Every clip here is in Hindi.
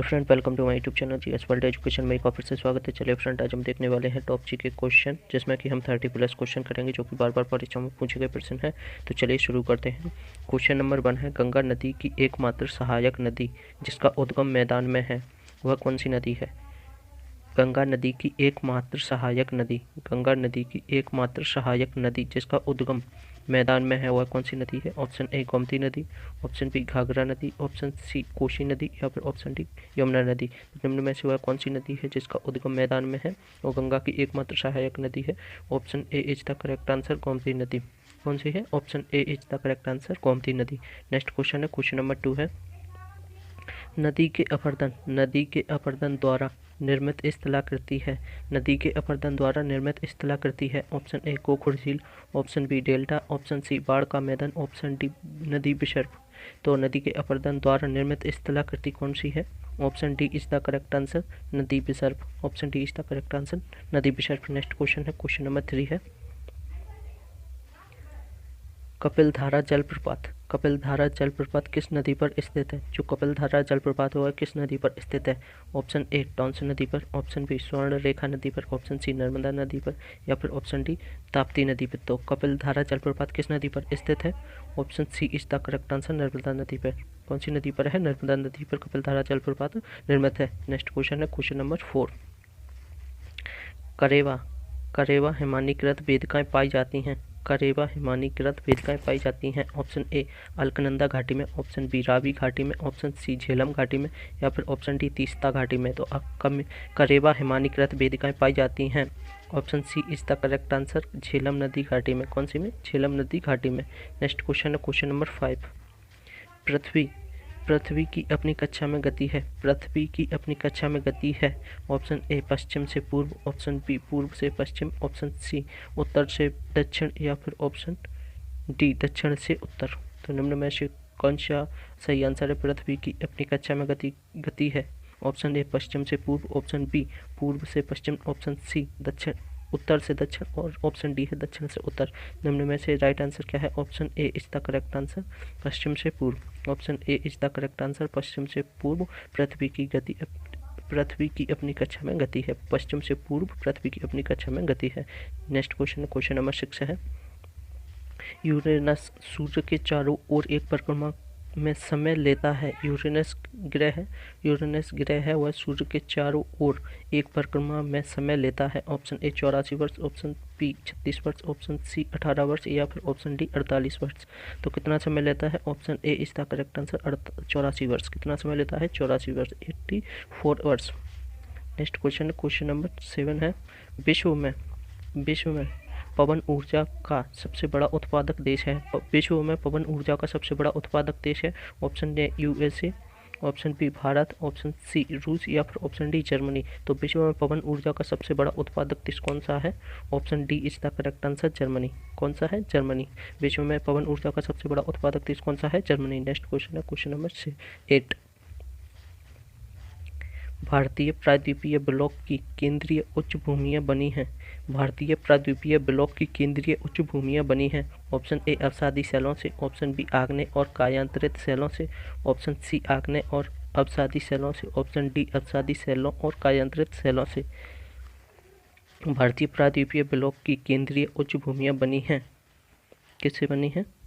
Friend, welcome to my YouTube channel G S world education में एक और फिर से स्वागत है। चलिए फ्रेंड, आज हम देखने वाले हैं टॉप जी के क्वेश्चन, जिसमें कि हम 30+ क्वेश्चन करेंगे जो कि बार बार परीक्षा में पूछे गए प्रश्न है। तो चलिए शुरू करते हैं। क्वेश्चन नंबर 1 है, गंगा नदी की एकमात्र सहायक नदी जिसका उद्गम मैदान में है, वह कौन सी नदी है? गंगा नदी की एकमात्र सहायक नदी, गंगा नदी की एकमात्र सहायक नदी जिसका उद्गम मैदान में है, वह कौन सी नदी है? ऑप्शन ए गोमती नदी, ऑप्शन बी घाघरा नदी, ऑप्शन सी कोसी नदी या फिर ऑप्शन डी यमुना नदी। निम्न में से वह कौन सी नदी है जिसका उद्गम मैदान में है और गंगा की एकमात्र सहायक नदी है? Option A is the correct answer, Gomti नदी। कौन सी है? Option A is the correct answer, Gomti नदी। नेक्स्ट क्वेश्चन है, क्वेश्चन नंबर 2 है, नदी के अपरदन द्वारा निर्मित स्थलाकृति है, नदी के अपरदन द्वारा निर्मित स्थलाकृति है। ऑप्शन ए गोखुर झील, option B delta, option C बाढ़ का मैदान, ऑप्शन डी नदी विसर्प। तो नदी के अपरदन द्वारा निर्मित स्थलाकृति कौन सी है? Option D is the correct answer, नदी विसर्प। Option D is the correct answer, नदी विसर्प। नेक्स्ट क्वेश्चन है, क्वेश्चन नंबर 3 है, कपिलधारा जलप्रपात किस नदी पर स्थित है? जो कपिलधारा जलप्रपात है वह किस नदी पर स्थित है? ऑप्शन ए टॉन्स नदी पर, ऑप्शन बी स्वर्ण रेखा नदी पर, ऑप्शन सी नर्मदा नदी पर या फिर ऑप्शन डी ताप्ती नदी पर। तो कपिलधारा जलप्रपात किस नदी पर स्थित है? Option C is the correct answer, Narmada नदी पर। कौन सी नदी पर है? नर्मदा नदी पर कपिलधारा जलप्रपात निर्मित है। नेक्स्ट क्वेश्चन है, क्वेश्चन नंबर 4, करेवा हिमानीकृत वेदिकाएं पाई जाती हैं, करेवा हिमानीकृत वेदिकाएं पाई जाती हैं। ऑप्शन ए अलकनंदा घाटी में, ऑप्शन बी रावी घाटी में, ऑप्शन सी झेलम घाटी में या फिर ऑप्शन डी तीस्ता घाटी में। तो करेवा हिमानीकृत वेदिकाएं पाई जाती हैं, option C is the correct answer, Jhelum नदी घाटी में। कौन सी में? झेलम नदी घाटी में। नेक्स्ट क्वेश्चन है, क्वेश्चन नंबर 5, पृथ्वी की अपनी कक्षा में गति है, पृथ्वी की अपनी कक्षा में गति है। ऑप्शन ए पश्चिम से पूर्व, ऑप्शन बी पूर्व से पश्चिम, ऑप्शन सी उत्तर से दक्षिण या फिर ऑप्शन डी दक्षिण से उत्तर। तो निम्न में से कौन सा सही आंसर है? पृथ्वी की अपनी कक्षा में गति है। ऑप्शन ए पश्चिम से पूर्व, ऑप्शन बी पूर्व से पश्चिम, ऑप्शन सी दक्षिण उत्तर से दक्षिण और ऑप्शन डी है दक्षिण से उत्तर। निम्न में से राइट आंसर क्या है? Option A is the correct answer, पश्चिम से पूर्व। Option A is the correct answer, पश्चिम से पूर्व पृथ्वी की अपनी कक्षा में गति है, पश्चिम से पूर्व पृथ्वी की अपनी कक्षा में गति है। नेक्स्ट क्वेश्चन, क्वेश्चन नंबर 6 है, यूरेनस सूर्य के चारों ओर एक परिक्रमा में समय लेता है। यूरेनस ग्रह है वह सूर्य के चारों ओर एक परिक्रमा में समय लेता है। ऑप्शन ए 84 वर्ष, ऑप्शन बी 36 वर्ष, ऑप्शन सी 18 वर्ष या फिर ऑप्शन डी 48 वर्ष। तो कितना समय लेता है? Option A is the correct answer, 84 वर्ष। कितना समय लेता है? 84 वर्ष, 84 वर्ष। नेक्स्ट क्वेश्चन, क्वेश्चन नंबर 7 है, विश्व में पवन ऊर्जा का सबसे बड़ा उत्पादक देश है, विश्व में पवन ऊर्जा का सबसे बड़ा उत्पादक देश है। Option A USA, option B Bharat, option C रूस या फिर ऑप्शन डी जर्मनी। तो विश्व में पवन ऊर्जा का सबसे बड़ा उत्पादक देश कौन सा है? Option D is the correct answer, Germany. कौन सा है? जर्मनी। विश्व में पवन ऊर्जा का सबसे बड़ा उत्पादक देश कौन सा है? जर्मनी। नेक्स्ट क्वेश्चन है, क्वेश्चन नंबर 8, भारतीय प्रायद्वीपीय ब्लॉक की केंद्रीय उच्च भूमियां बनी हैं, भारतीय प्रायद्वीपीय ब्लॉक की केंद्रीय उच्च भूमियां बनी हैं। ऑप्शन ए अवसादी शैलों से, ऑप्शन बी आग्नेय और कायांतरित शैलों से, ऑप्शन सी आग्नेय और अवसादी शैलों से, ऑप्शन डी अवसादी शैलों और कायांतरित शैलों से। भारतीय प्रायद्वीपीय ब्लॉक की केंद्रीय उच्च भूमियां बनी हैं, किससे बनी है?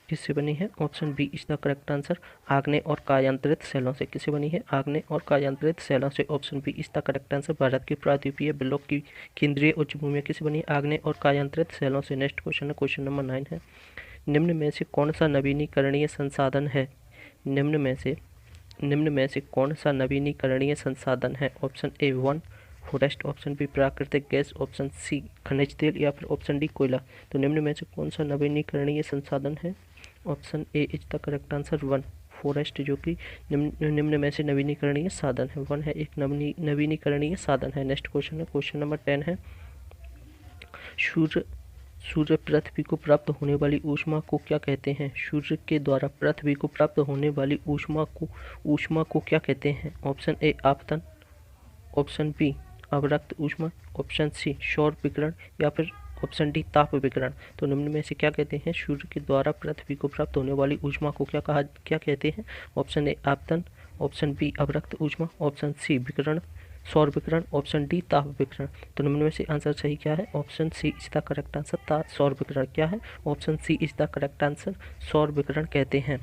किससे बनी है? Option B is the correct answer, आग्नेय और कायांतरित शैलों से। किससे बनी है? आग्नेय और कायांतरित शैलों से। Option B is the correct answer, Bharat की प्रायद्वीपीय ब्लॉक की केंद्रीय उच्च भूमियां किससे बनी है? आग्नेय और कायांतरित शैलों से। नेक्स्ट क्वेश्चन है, क्वेश्चन नंबर 9 है, निम्न में से कौन सा नवीनीकरणीय संसाधन है? निम्न में से कौन सा नवीनीकरणीय संसाधन है? ऑप्शन ए वन फॉरेस्ट, ऑप्शन बी प्राकृतिक गैस, ऑप्शन सी खनिज तेल या फिर ऑप्शन डी कोयला। तो निम्न में से कौन सा नवीनीकरणीय संसाधन है? Option A is the correct answer, one forest, जो कि निम्न में से नवीनीकरणीय साधन है। वन है एक नवीनीकरणीय साधन है। नेक्स्ट क्वेश्चन है, क्वेश्चन नंबर 10 है, सूर्य पृथ्वी को प्राप्त होने वाली ऊष्मा को क्या कहते हैं? सूर्य के द्वारा पृथ्वी को प्राप्त होने वाली ऊष्मा को क्या कहते हैं? ऑप्शन ए आपतन, ऑप्शन बी अवरक्त ऊष्मा, ऑप्शन सी सौर विकिरण या फिर ऑप्शन डी ताप विकिरण। तो निम्न में से क्या कहते हैं, सूर्य के द्वारा पृथ्वी को प्राप्त होने वाली ऊष्मा को क्या कहते हैं। ऑप्शन ए आपतन, ऑप्शन बी अवरक्त ऊष्मा, ऑप्शन सी विकिरण सौर विकिरण, ऑप्शन डी ताप विकिरण। तो निम्न में से आंसर सही क्या है, option C is the correct answer. सौर विकिरण क्या है, option C is the correct answer, सौर विकिरण कहते हैं।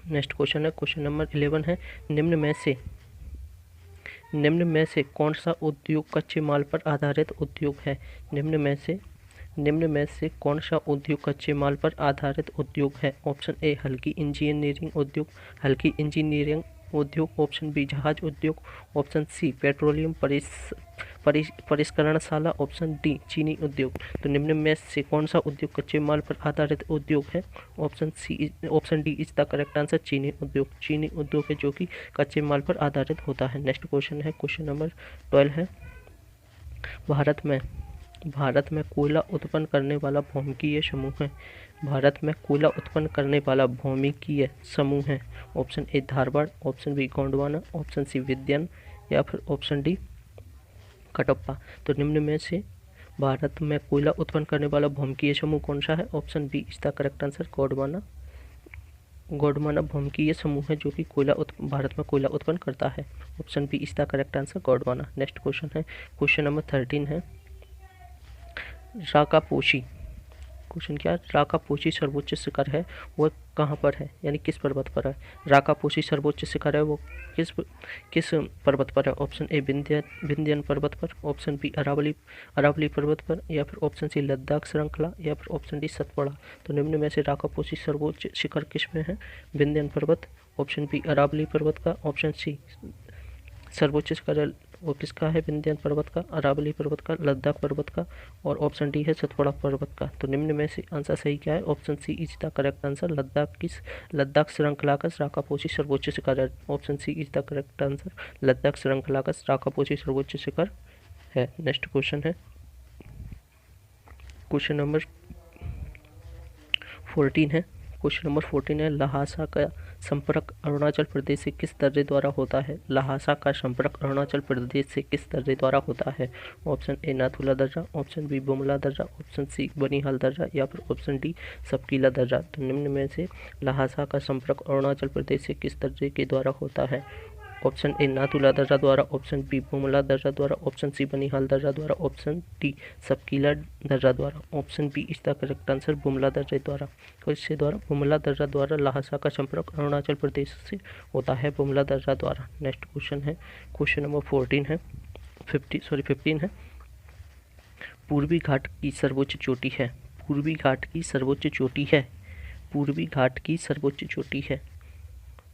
नेक्स्ट क्वेश्चन है, क्वेश्चन नंबर 11 है, निम्न में से कौन सा उद्योग कच्चे माल पर आधारित उद्योग है। निम्न में से कौन सा उद्योग कच्चे माल पर आधारित उद्योग है। ऑप्शन ए हल्की इंजीनियरिंग उद्योग, ऑप्शन बी जहाज उद्योग, ऑप्शन सी पेट्रोलियम परिष्करणशाला, ऑप्शन डी चीनी उद्योग। तो निम्न में से कौन सा उद्योग कच्चे माल पर आधारित उद्योग है। Option D is the correct answer, चीनी उद्योग है जो कि कच्चे माल पर आधारित होता है। नेक्स्ट क्वेश्चन है, क्वेश्चन नंबर 12 है, भारत में कोयला उत्पन्न करने वाला भौमिकीय समूह है। Option A Dharwad, option B Gondwana, option C Vindhyan या फिर ऑप्शन डी कटप्पा। तो निम्न में से भारत में कोयला उत्पन्न करने वाला भौमिकीय समूह कौन सा है। Option B is the correct answer, Gondwana भौमिकीय समूह है जो कि भारत में कोयला उत्पन्न करता है। Option B is the correct answer, Gondwana. Next question है, क्वेश्चन नंबर 13 है, राकापोशी। क्वेश्चन क्या है, राकापोशी सर्वोच्च शिखर है वह कहाँ पर है, यानी किस पर्वत पर है। राकापोशी सर्वोच्च शिखर है वो किस पर्वत पर है। ऑप्शन ए विंध्यन पर्वत पर, ऑप्शन बी अरावली पर्वत पर, या फिर ऑप्शन सी लद्दाख श्रृंखला, या फिर ऑप्शन डी सतपुड़ा। तो निम्न में से राकापोशी सर्वोच्च शिखर किस में है, विंध्यन पर्वत, ऑप्शन बी अरावली पर्वत का, ऑप्शन सी सर्वोच्च शिखर वो किसका है, विंध्यन पर्वत का, अरावली पर्वत का, लद्दाख पर्वत का, और ऑप्शन डी है सतपुड़ा पर्वत का। तो निम्न में से आंसर सही क्या है, option C is the correct answer, Ladakh श्रृंखला का राकापोशी सर्वोच्च शिखर है। Option C is the correct answer, Ladakh श्रृंखला का राकापोशी सर्वोच्च शिखर है। नेक्स्ट क्वेश्चन है, क्वेश्चन नंबर 14 है, क्वेश्चन नंबर 14 है, लहासा का संपर्क अरुणाचल प्रदेश से किस दर्रे द्वारा होता है। लहासा का संपर्क अरुणाचल प्रदेश से किस दर्रे द्वारा होता है। ऑप्शन ए नाथुला दर्रा, ऑप्शन बी बुमला दर्रा, ऑप्शन सी बनिहाल दर्रा, या फिर ऑप्शन डी सबकीला दर्रा। तो निम्न में से लहासा का संपर्क अरुणाचल प्रदेश से किस दर्रे के द्वारा होता है। ऑप्शन ए नाथुला दर्रा द्वारा, ऑप्शन बी बुमला दर्रा द्वारा, ऑप्शन सी बनिहाल दर्रा द्वारा, ऑप्शन डी सबकीला दर्रा द्वारा। Option B is the correct answer, Bumla दर्रे द्वारा। तो इससे द्वारा बुमला दर्रा द्वारा लहासा का संपर्क अरुणाचल प्रदेश से होता है, बुमला दर्रा द्वारा। नेक्स्ट क्वेश्चन है, क्वेश्चन नंबर 15 है, 15 है, पूर्वी घाट की सर्वोच्च चोटी है। पूर्वी घाट की सर्वोच्च चोटी है।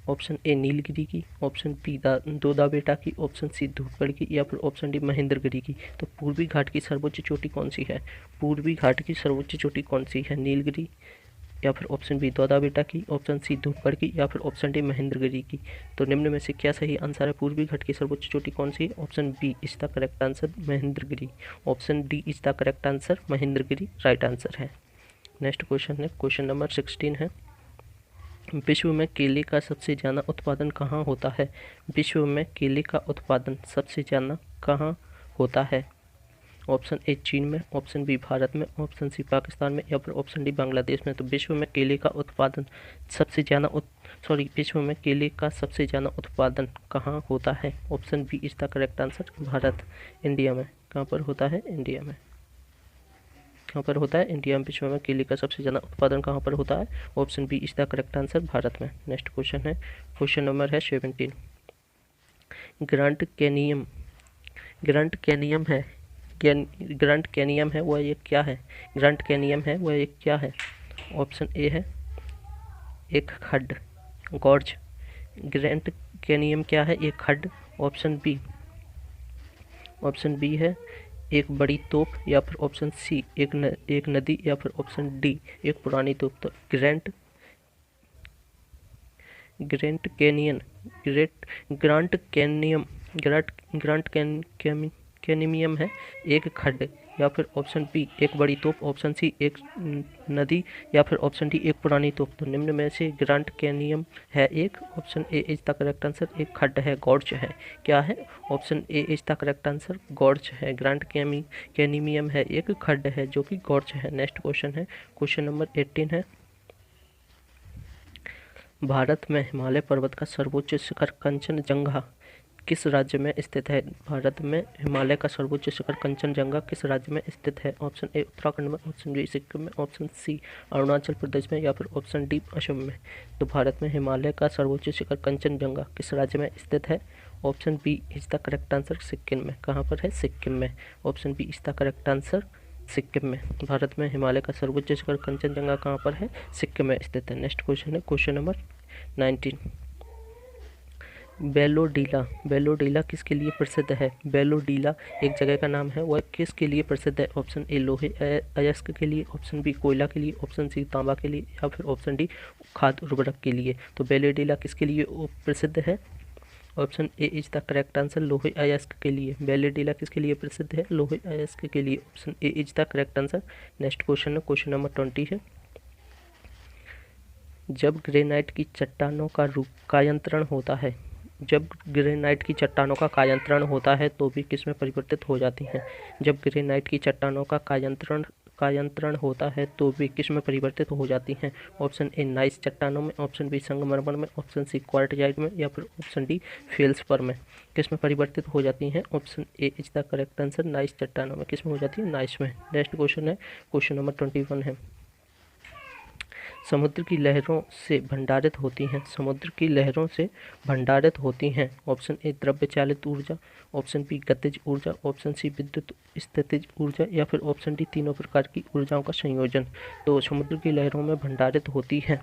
ऑप्शन ए नीलगिरी की, ऑप्शन बी दोदा बेटा की, ऑप्शन सी धूपगढ़ की, या फिर ऑप्शन डी महेंद्रगिरी की। तो पूर्वी घाट की सर्वोच्च चोटी कौन सी है, नीलगिरी, या फिर ऑप्शन बी दोदा बेटा की, ऑप्शन सी धूपगढ़ की, या फिर ऑप्शन डी महेंद्रगिरी की। तो निम्न में से क्या सही आंसर है, पूर्वी घाट की सर्वोच्च चोटी कौन सी है। Option B is the correct answer, Mahendragiri. Option D is the correct answer, Mahendragiri right answer है। नेक्स्ट क्वेश्चन है, क्वेश्चन नंबर 16 है, विश्व में केले का सबसे ज़्यादा उत्पादन कहाँ होता है। विश्व में केले का उत्पादन सबसे ज़्यादा कहाँ होता है। ऑप्शन ए चीन में, ऑप्शन बी भारत में, ऑप्शन सी पाकिस्तान में, या फिर ऑप्शन डी बांग्लादेश में। तो विश्व में केले का सबसे ज़्यादा उत्पादन कहाँ होता है। Option B is the correct answer, Bharat, India में। कहाँ पर होता है, इंडिया में। इंडिया में विश्व में केले का सबसे ज़्यादा उत्पादन कहाँ पर होता है। Option B is the correct answer, Bharat में। नेक्स्ट क्वेश्चन है, क्वेश्चन नंबर है 17, ग्रांट कैनियम है वह एक क्या है। ऑप्शन ए है एक खड्ड, गॉर्ज। ग्रांट कैनियम क्या है, एक खड्ड। ऑप्शन बी है एक बड़ी तोप, या फिर ऑप्शन सी एक नदी, या फिर ऑप्शन डी एक पुरानी तोप। तो ग्रांट कैनिमियम है एक खड्ड, या फिर ऑप्शन बी एक बड़ी तोप, ऑप्शन सी एक नदी, या फिर ऑप्शन डी एक पुरानी तोप। तो निम्न में से ग्रांड कैनियम है एक, option A is the correct answer, एक खड्ड है, गॉर्ज है। क्या है? Option A is the correct answer, gorge है। ग्रांड कैनिमियम है एक खड्ड है जो कि गॉर्ज है। नेक्स्ट क्वेश्चन है, क्वेश्चन नंबर 18 है, भारत में हिमालय पर्वत का सर्वोच्च शिखर कंचनजंगा किस राज्य में स्थित है? भारत में हिमालय का सर्वोच्च शिखर कंचनजंगा किस राज्य में स्थित है? ऑप्शन ए उत्तराखंड में, ऑप्शन बी सिक्किम में, ऑप्शन सी अरुणाचल प्रदेश में, या फिर ऑप्शन डी असम में। तो भारत में हिमालय का सर्वोच्च शिखर कंचनजंगा किस राज्य में स्थित है? Option B is the correct answer, Sikkim में। कहाँ पर है? सिक्किम में। Option B is the correct answer, Sikkim में। भारत में हिमालय का सर्वोच्च शिखर कंचनजंगा कहाँ पर है? सिक्किम में स्थित है। नेक्स्ट क्वेश्चन है, क्वेश्चन नंबर 19, बेलोडीला। बेलोडीला किसके लिए प्रसिद्ध है? बेलोडीला एक जगह का नाम है, वह किसके लिए प्रसिद्ध है? ऑप्शन ए लोहे अयस्क के लिए, ऑप्शन बी कोयला के लिए, ऑप्शन सी तांबा के लिए, या फिर ऑप्शन डी खाद उर्वरक के लिए। तो बेलोडीला किसके लिए प्रसिद्ध है? Option A is the correct answer, लोहे अयस्क के लिए। बेलोडीला किसके लिए प्रसिद्ध है? लोहे अयस्क के लिए। Option A is the correct answer. Next question है, क्वेश्चन नंबर 20 है, जब ग्रेनाइट की चट्टानों का कायांतरण होता है, जब ग्रेनाइट की चट्टानों का कायांतरण होता है तो भी किस में परिवर्तित हो जाती हैं? जब ग्रेनाइट की चट्टानों का कायांतरण होता है तो भी किस में परिवर्तित हो जाती हैं? ऑप्शन ए नाइस चट्टानों में, ऑप्शन बी संगमरमर में, ऑप्शन सी क्वार्टजाइट में, या फिर ऑप्शन डी फेल्सपर में। किस में परिवर्तित हो जाती हैं? Option A is the correct answer, nice चट्टानों में। किस में हो जाती है? नाइस में। नेक्स्ट क्वेश्चन है, क्वेश्चन नंबर 21 है, समुद्र की लहरों से भंडारित होती हैं, समुद्र की लहरों से भंडारित होती हैं। ऑप्शन ए द्रव्य चालित ऊर्जा, ऑप्शन बी गतिज ऊर्जा, ऑप्शन सी विद्युत स्थितिज ऊर्जा, या फिर ऑप्शन डी तीनों प्रकार की ऊर्जाओं का संयोजन। तो समुद्र की लहरों में भंडारित होती हैं,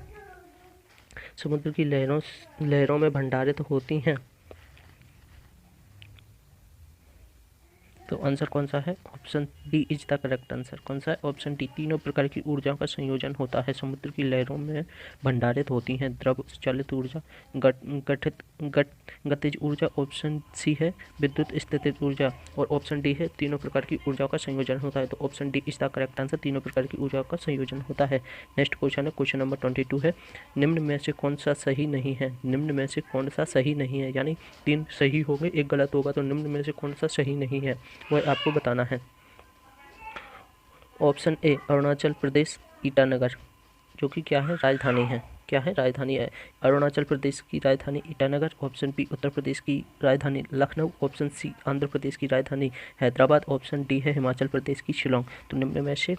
समुद्र की लहरों में भंडारित होती हैं। तो आंसर कौन सा है? Option D is the correct answer. कौन सा है? ऑप्शन डी, तीनों प्रकार की ऊर्जाओं का संयोजन होता है, समुद्र की लहरों में भंडारित होती हैं। द्रव चालित ऊर्जा, गतिज ऊर्जा, ऑप्शन सी है विद्युत स्थितिज ऊर्जा, और ऑप्शन डी है तीनों प्रकार की ऊर्जाओं का संयोजन होता है। तो option D is the correct answer, तीनों प्रकार की ऊर्जाओं का संयोजन होता है। नेक्स्ट क्वेश्चन है, क्वेश्चन नंबर 22 है, निम्न में से कौन सा सही नहीं है? निम्न में से कौन सा सही नहीं है, यानी 3 सही हो गए, 1 गलत होगा, तो निम्न में से कौन सा सही नहीं है वह आपको बताना है। ऑप्शन ए अरुणाचल प्रदेश ईटानगर, जो कि क्या है? राजधानी है। क्या है? राजधानी है। अरुणाचल प्रदेश की राजधानी ईटानगर। ऑप्शन बी उत्तर प्रदेश की राजधानी लखनऊ, ऑप्शन सी आंध्र प्रदेश की राजधानी हैदराबाद, ऑप्शन डी है हिमाचल प्रदेश की शिलोंग। तो निम्न में से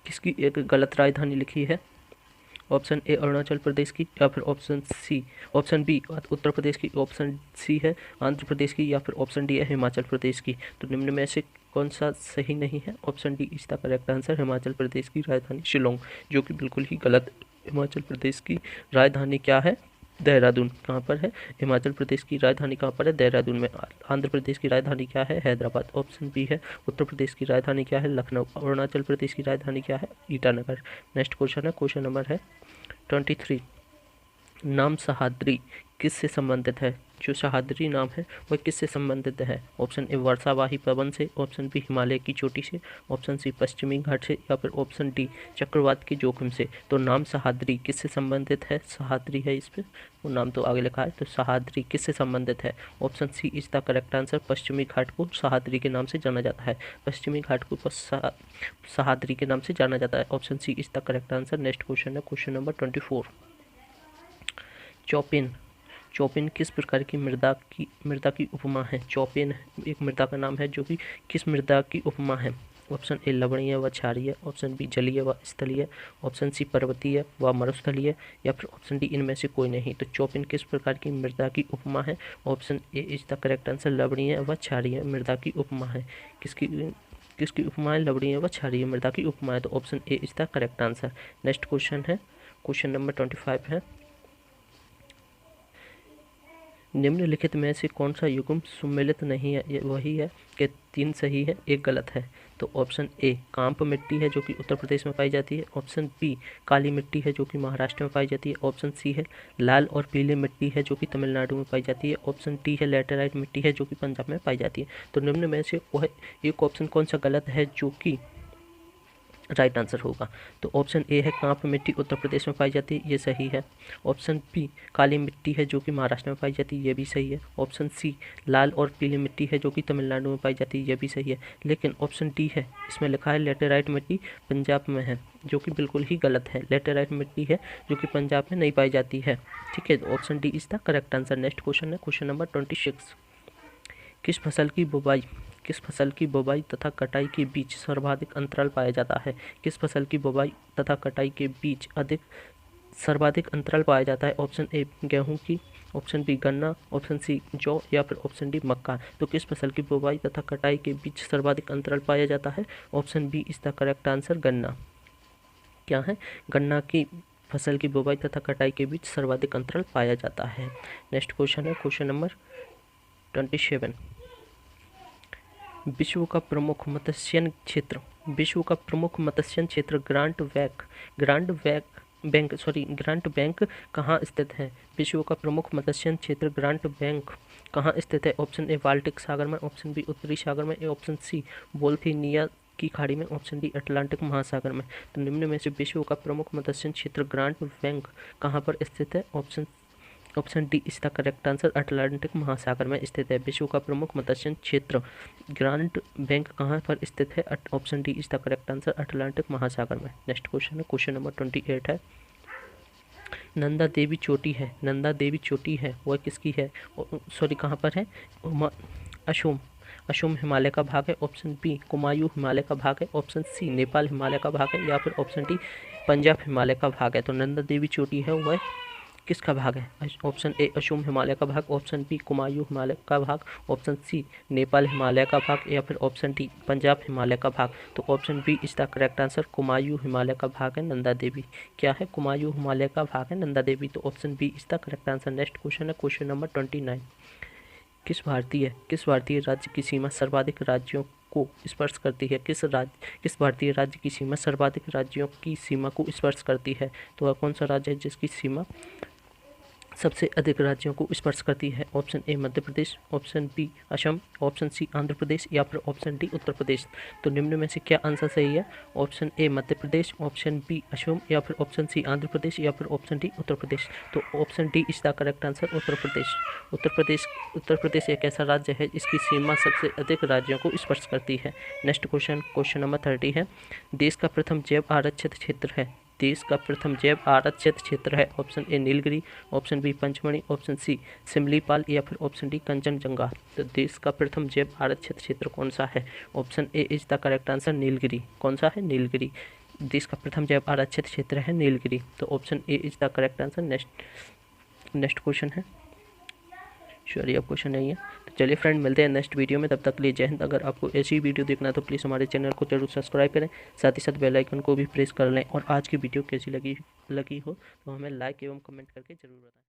किसकी एक गलत राजधानी लिखी है? ऑप्शन ए अरुणाचल प्रदेश की, या फिर ऑप्शन बी उत्तर प्रदेश की, ऑप्शन सी है आंध्र प्रदेश की, या फिर ऑप्शन डी है हिमाचल प्रदेश की। तो निम्न में से कौन सा सही नहीं है? Option D is the correct answer, Himachal Pradesh की राजधानी शिलोंग, जो कि बिल्कुल ही गलत। हिमाचल प्रदेश की राजधानी क्या है? देहरादून। कहाँ पर है? हिमाचल प्रदेश की राजधानी कहाँ पर है? देहरादून में। आंध्र प्रदेश की राजधानी क्या है? हैदराबाद। ऑप्शन बी है उत्तर प्रदेश की राजधानी क्या है? लखनऊ। अरुणाचल प्रदेश की राजधानी क्या है? ईटानगर। नेक्स्ट क्वेश्चन है, क्वेश्चन नंबर है 23, नाम सहाद्री किससे संबंधित है? जो सहाद्री नाम है वह किससे संबंधित है? ऑप्शन ए वर्षावाही पवन से, ऑप्शन बी हिमालय की चोटी से, ऑप्शन सी पश्चिमी घाट से, या फिर ऑप्शन डी चक्रवात के जोखिम से। तो नाम सहाद्री किससे संबंधित है? सहाद्री है इस पर, वो नाम तो आगे लिखा है, तो सहाद्री किससे संबंधित है? Option C is the correct answer, पश्चिमी घाट को सहाद्री के नाम से जाना जाता है। पश्चिमी घाट को सहाद्री के नाम से जाना जाता है। Option C is the correct answer. Next question है, क्वेश्चन नंबर 24, चौपिन। चौपिन किस प्रकार की मृदा की उपमा है? चौपिन एक मृदा का नाम है जो कि किस मृदा की उपमा है? ऑप्शन ए लवणीय व क्षारीय, ऑप्शन बी जलीय व स्थलीय, ऑप्शन सी पर्वतीय व मरुस्थलीय, या फिर ऑप्शन डी इनमें से कोई नहीं। तो चौपिन किस प्रकार की मृदा की उपमा है? Option A is the correct answer, लवणीय व क्षारीय मृदा की उपमा है। किसकी उपमा है? लवणीय व क्षारीय मृदा की उपमा है। तो option A is the correct answer. Next question है, क्वेश्चन नंबर 25 है, निम्नलिखित में से कौन सा युग्म सुमेलित नहीं है? ये वही है कि 3 सही है, 1 गलत है। तो ऑप्शन ए कांप मिट्टी है जो कि उत्तर प्रदेश में पाई जाती है। ऑप्शन बी काली मिट्टी है जो कि महाराष्ट्र में पाई जाती है। ऑप्शन सी है लाल और पीली मिट्टी है जो कि तमिलनाडु में पाई जाती है। ऑप्शन डी है लैटेराइट मिट्टी है जो कि पंजाब में पाई जाती है। तो निम्न में से वह एक ऑप्शन कौन सा गलत है जो कि राइट आंसर होगा? तो ऑप्शन ए है कांप मिट्टी उत्तर प्रदेश में पाई जाती है, ये सही है। ऑप्शन बी काली मिट्टी है जो कि महाराष्ट्र में पाई जाती है, ये भी सही है। ऑप्शन सी लाल और पीली मिट्टी है जो कि तमिलनाडु में पाई जाती है, ये भी सही है। लेकिन ऑप्शन डी है, इसमें लिखा है लैटेराइट मिट्टी पंजाब में है, जो कि बिल्कुल ही गलत है। लैटेराइट मिट्टी है जो कि पंजाब में नहीं पाई जाती है। ठीक है, option D is the correct answer. Next question है क्वेश्चन नंबर 26। किस फसल की बुवाई तथा कटाई के बीच सर्वाधिक अंतराल पाया जाता है? किस फसल की बुवाई तथा कटाई के बीच सर्वाधिक अंतराल पाया जाता है? ऑप्शन ए गेहूं की, ऑप्शन बी गन्ना, ऑप्शन सी जौ या फिर ऑप्शन डी मक्का। तो किस फसल की बुवाई तथा कटाई के बीच सर्वाधिक अंतराल पाया जाता है? Option B is the correct answer, गन्ना। क्या है? गन्ना की फसल की बुवाई तथा कटाई के बीच सर्वाधिक अंतराल पाया जाता है। नेक्स्ट क्वेश्चन है क्वेश्चन नंबर 27। विश्व का प्रमुख मत्स्य क्षेत्र ग्रांट बैंक कहाँ स्थित है? विश्व का प्रमुख मत्स्य क्षेत्र ग्रांट बैंक कहाँ स्थित है? ऑप्शन ए बाल्टिक सागर में, ऑप्शन बी उत्तरी सागर में, ऑप्शन सी बोल्फिनिया की खाड़ी में, ऑप्शन डी अटलांटिक महासागर में। तो निम्न में से विश्व का प्रमुख मत्स्य क्षेत्र ग्रांट बैंक कहाँ पर स्थित है? Option D is the correct answer, Atlantic महासागर में स्थित है। विश्व का प्रमुख मत्स्य क्षेत्र ग्रांट बैंक कहाँ पर स्थित है? Option D is the correct answer, Atlantic महासागर में। नेक्स्ट क्वेश्चन है क्वेश्चन नंबर 28 है। नंदा देवी चोटी है वह किसकी है? सॉरी, कहाँ पर है? असम हिमालय का भाग है। ऑप्शन बी कुमायूं हिमालय का भाग है। ऑप्शन सी नेपाल हिमालय का भाग है, या फिर ऑप्शन डी पंजाब हिमालय का भाग है। तो नंदा देवी चोटी है वह किसका भाग है? ऑप्शन ए असम हिमालय का भाग, ऑप्शन बी कुमायूं हिमालय का भाग, ऑप्शन सी नेपाल हिमालय का भाग, या फिर ऑप्शन डी पंजाब हिमालय का भाग। तो option B is the correct answer, Kumaon Himalaya का भाग है नंदा देवी। क्या है? कुमायूं हिमालय का भाग है नंदा देवी। तो option B is the correct answer. Next question है क्वेश्चन नंबर 29। किस भारतीय राज्य की सीमा सर्वाधिक राज्यों को स्पर्श करती है? किस भारतीय राज्य की सीमा सर्वाधिक राज्यों की सीमा को स्पर्श करती है? तो वह कौन सा राज्य है जिसकी सीमा सबसे अधिक राज्यों को स्पर्श करती है? Option A Madhya Pradesh, option B Assam, option C Andhra Pradesh, या फिर ऑप्शन डी उत्तर प्रदेश। तो निम्न में से क्या आंसर सही है? Option A Madhya Pradesh, option B Assam, या फिर ऑप्शन सी आंध्र प्रदेश, या फिर ऑप्शन डी उत्तर प्रदेश। तो option D is the correct answer, Uttar Pradesh. Uttar Pradesh एक ऐसा राज्य है जिसकी सीमा सबसे अधिक राज्यों को स्पर्श करती है। नेक्स्ट क्वेश्चन नंबर 30 है। देश का प्रथम जैव आरक्षित क्षेत्र है। Option A Nilgiri, option B Pachmarhi, option C Similipal, या फिर ऑप्शन डी कंचनजंगा। तो देश का प्रथम जैव आरक्षित क्षेत्र कौन सा है? Option A is the correct answer, Nilgiri. कौन सा है? नीलगिरी। देश का प्रथम जैव आरक्षित क्षेत्र है नीलगिरी। तो option A is the correct answer. Next question है, सॉरी अब क्वेश्चन नहीं है। तो चलिए फ्रेंड, मिलते हैं नेक्स्ट वीडियो में, तब तक के लिए जय हिंद। अगर आपको ऐसी वीडियो देखना है तो प्लीज़ हमारे चैनल को जरूर सब्सक्राइब करें, साथ ही साथ बेल आइकन को भी प्रेस कर लें। और आज की वीडियो कैसी लगी हो तो हमें लाइक एवं कमेंट करके जरूर बताएं।